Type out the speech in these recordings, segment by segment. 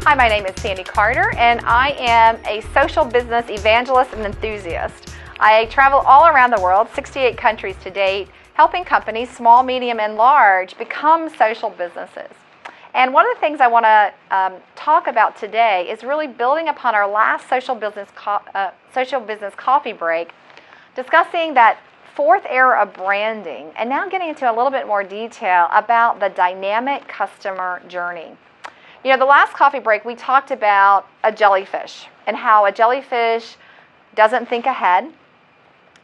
Hi, my name is Sandy Carter, and I am a social business evangelist and enthusiast. I travel all around the world, 68 countries to date, helping companies, small, medium, and large, become social businesses. And one of the things I want to talk about today is really building upon our last social business coffee break, discussing that fourth era of branding, and now getting into a little bit more detail about the dynamic customer journey. You know, the last coffee break we talked about a jellyfish and how a jellyfish doesn't think ahead,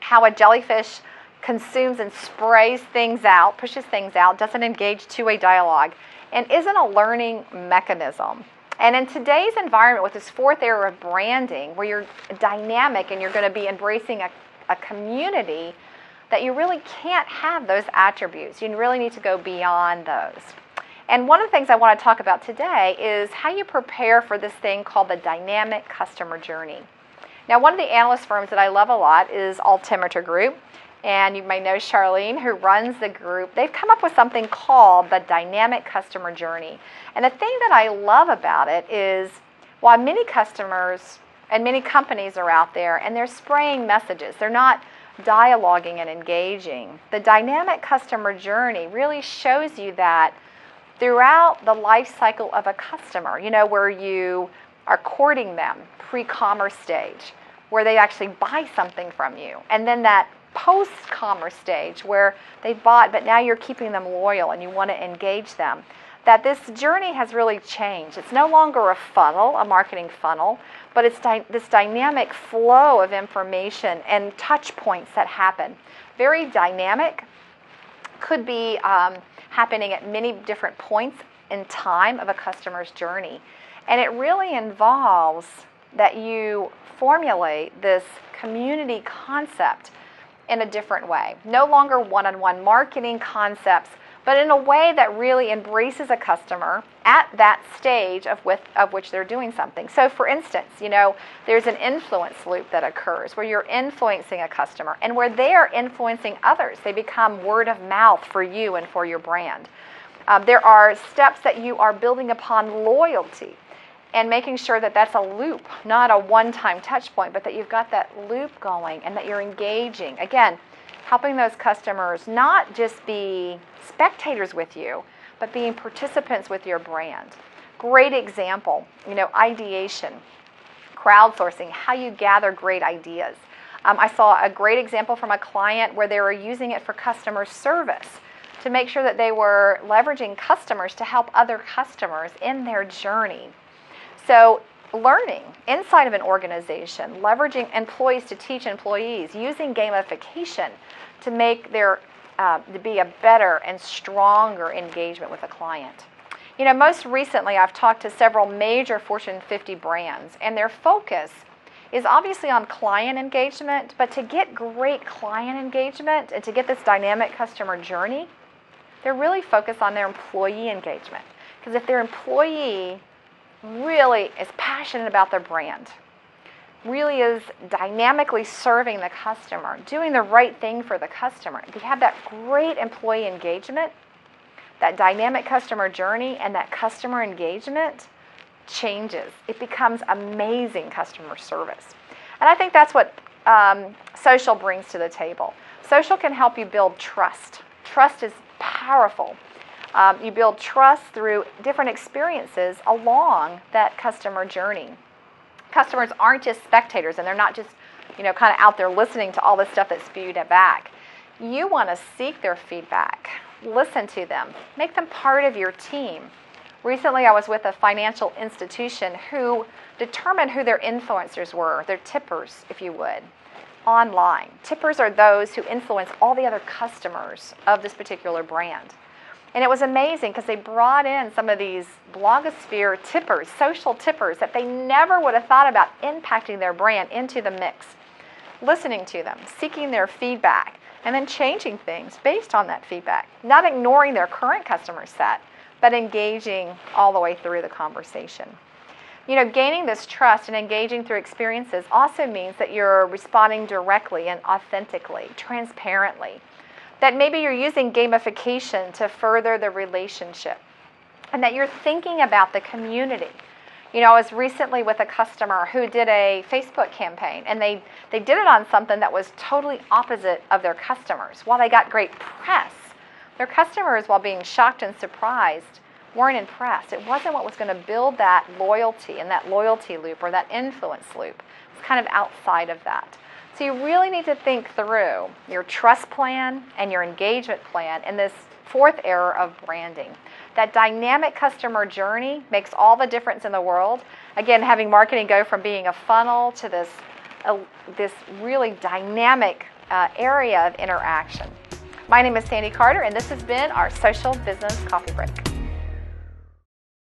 how a jellyfish consumes and sprays things out, pushes things out, doesn't engage two-way dialogue, and isn't a learning mechanism. And in today's environment with this fourth era of branding, where you're dynamic and you're going to be embracing a community, that you really can't have those attributes. You really need to go beyond those. And one of the things I want to talk about today is how you prepare for this thing called the dynamic customer journey. Now, one of the analyst firms that I love a lot is Altimeter Group, and you may know Charlene, who runs the group. They've come up with something called the dynamic customer journey. And the thing that I love about it is, while many customers and many companies are out there and they're spraying messages, they're not dialoguing and engaging. The dynamic customer journey really shows you that throughout the life cycle of a customer, you know, where you are courting them, pre-commerce stage, where they actually buy something from you, and then that post-commerce stage where they bought, but now you're keeping them loyal and you want to engage them, that this journey has really changed. It's no longer a funnel, a marketing funnel, but it's this dynamic flow of information and touch points that happen. Very dynamic, could be happening at many different points in time of a customer's journey. And it really involves that you formulate this community concept in a different way. No longer one-on-one marketing concepts, but in a way that really embraces a customer at that stage of which they're doing something. So for instance, you know, there's an influence loop that occurs where you're influencing a customer and where they are influencing others. They become word of mouth for you and for your brand. There are steps that you are building upon loyalty and making sure that that's a loop, not a one-time touch point, but that you've got that loop going and that you're engaging. Again, helping those customers not just be spectators with you, but being participants with your brand. Great example, you know, ideation, crowdsourcing, how you gather great ideas. I saw a great example from a client where they were using it for customer service to make sure that they were leveraging customers to help other customers in their journey. So learning inside of an organization, leveraging employees to teach employees, using gamification to make to be a better and stronger engagement with a client. You know, most recently I've talked to several major Fortune 50 brands, and their focus is obviously on client engagement, but to get great client engagement and to get this dynamic customer journey, they're really focused on their employee engagement. Because if their employee really is passionate about their brand, really is dynamically serving the customer, doing the right thing for the customer, if you have that great employee engagement, that dynamic customer journey and that customer engagement changes. It becomes amazing customer service. And I think that's what social brings to the table. Social can help you build trust. Trust is powerful. You build trust through different experiences along that customer journey. Customers aren't just spectators, and they're not just, you know, kind of out there listening to all this stuff that's spewed back. You want to seek their feedback, listen to them, make them part of your team. Recently, I was with a financial institution who determined who their influencers were, their tippers, if you would, online. Tippers are those who influence all the other customers of this particular brand. And it was amazing because they brought in some of these blogosphere tippers, social tippers that they never would have thought about impacting their brand into the mix. Listening to them, seeking their feedback, and then changing things based on that feedback. Not ignoring their current customer set, but engaging all the way through the conversation. You know, gaining this trust and engaging through experiences also means that you're responding directly and authentically, transparently. That maybe you're using gamification to further the relationship, and that you're thinking about the community. I was recently with a customer who did a Facebook campaign, and they did it on something that was totally opposite of their customers. While they got great press, their customers, while being shocked and surprised, weren't impressed. It wasn't what was going to build that loyalty and that loyalty loop or that influence loop. It's kind of outside of that. So you really need to think through your trust plan and your engagement plan in this fourth era of branding. That dynamic customer journey makes all the difference in the world. Again, having marketing go from being a funnel to this really dynamic area of interaction. My name is Sandy Carter, and this has been our Social Business Coffee Break.